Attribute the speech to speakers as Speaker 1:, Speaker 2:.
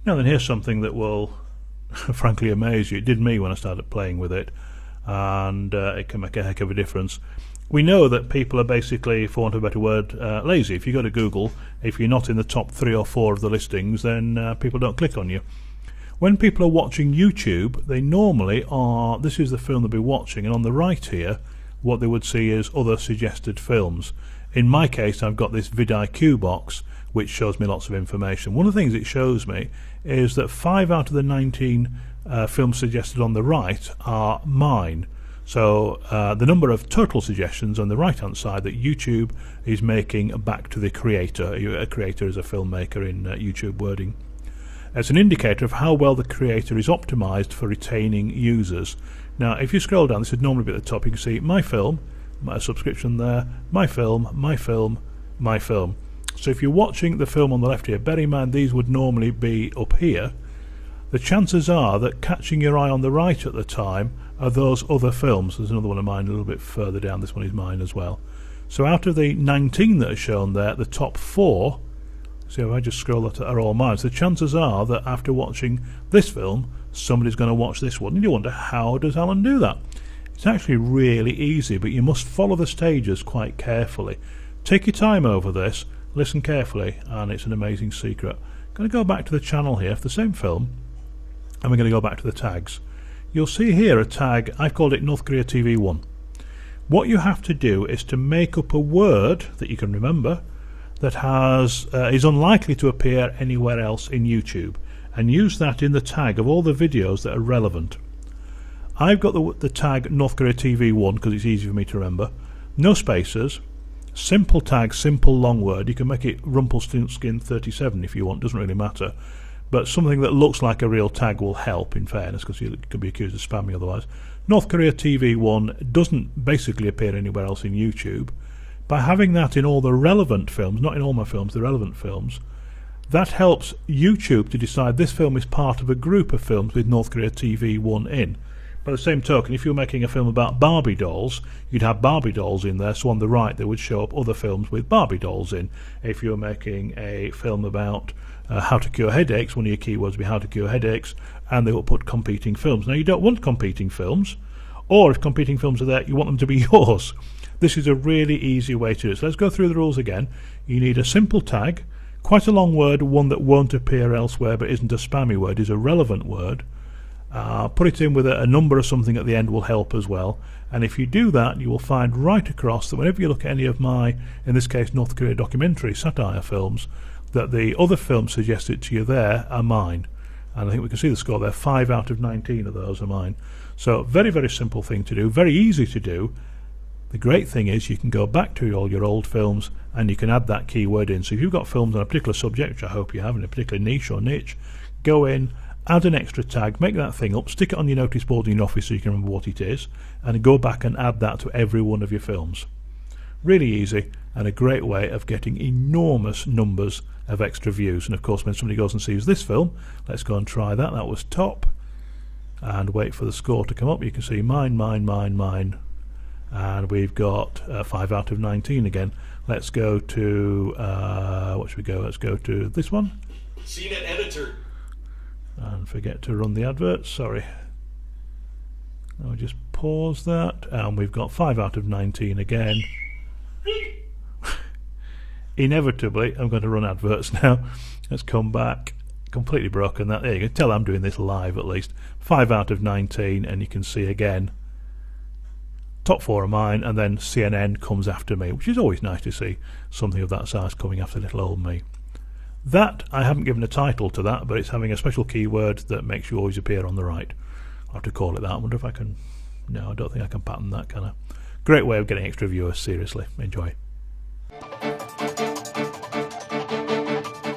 Speaker 1: Now then, here's something that will frankly amaze you. It did me when I started playing with it, and it can make a heck of a difference. We know that people are basically, for want of a better word, lazy. If you go to Google, if you're not in the top 3 or 4 of the listings, then people don't click on you. When people are watching YouTube, they normally are, this is the film they'll be watching, and on the right here, what they would see is other suggested films. In my case, I've got this vidIQ box, which shows me lots of information. One of the things it shows me is that 5 out of the 19 films suggested on the right are mine. So the number of total suggestions on the right hand side that YouTube is making back to the creator. A creator is a filmmaker in YouTube wording. It's an indicator of how well the creator is optimized for retaining users. Now if you scroll down, this would normally be at the top, you can see my film, my subscription there, my film, my film, my film. So if you're watching the film on the left here, bear in mind these would normally be up here. The chances are that catching your eye on the right at the time are those other films. There's another one of mine a little bit further down. This one is mine as well. So out of the 19 that are shown there, the top 4, so if I just scroll that, are all mine. So the chances are that after watching this film, somebody's going to watch this one. And you wonder, how does Alan do that? It's actually really easy, but you must follow the stages quite carefully. Take your time over this, listen carefully, and it's an amazing secret. I'm going to go back to the channel here for the same film, and we're going to go back to the tags. You'll see here a tag, I've called it North Korea TV 1. What you have to do is to make up a word that you can remember that is unlikely to appear anywhere else in YouTube, and use that in the tag of all the videos that are relevant. I've got the tag North Korea TV 1 because it's easy for me to remember. No spaces, simple tag, simple long word. You can make it Rumpelstiltskin 37 if you want, doesn't really matter. But something that looks like a real tag will help, in fairness, because you could be accused of spamming otherwise. North Korea TV 1 doesn't basically appear anywhere else in YouTube. By having that in all the relevant films, not in all my films, the relevant films, that helps YouTube to decide this film is part of a group of films with North Korea TV 1 in. By the same token, if you're making a film about Barbie dolls, you'd have Barbie dolls in there, so on the right there would show up other films with Barbie dolls in. If you're making a film about how to cure headaches, one of your keywords would be how to cure headaches, and they will put competing films. Now you don't want competing films, or if competing films are there, you want them to be yours. This is a really easy way to do it. So let's go through the rules again. You need a simple tag, quite a long word, one that won't appear elsewhere but isn't a spammy word, is a relevant word. Put it in with a number or something at the end will help as well. And if you do that, you will find right across that whenever you look at any of my, in this case, North Korea documentary satire films, that the other films suggested to you there are mine. And I think we can see the score there, 5 out of 19 of those are mine. So very, very simple thing to do, very easy to do. The great thing is you can go back to all your old films and you can add that keyword in. So if you've got films on a particular subject, which I hope you have, in a particular niche or niche, go in, add an extra tag, make that thing up, stick it on your notice board in your office so you can remember what it is, and go back and add that to every one of your films. Really easy and a great way of getting enormous numbers of extra views. And of course when somebody goes and sees this film, let's go and try that. That was top. And wait for the score to come up. You can see mine, mine, mine, mine. And we've got 5 out of 19 again. Let's go to, what should we go? Let's go to this one.
Speaker 2: CNET editor.
Speaker 1: And forget to run the adverts, sorry. I'll just pause that. And we've got 5 out of 19 again. Inevitably, I'm going to run adverts now. Let's come back. Completely broken that. There you go. Tell I'm doing this live at least. 5 out of 19, and you can see again. Top 4 are mine, and then CNN comes after me, which is always nice to see something of that size coming after little old me. That, I haven't given a title to that, but it's having a special keyword that makes you always appear on the right. I'll have to call it that. I wonder if I can... No, I don't think I can pattern that, can I? Great way of getting extra viewers, seriously. Enjoy.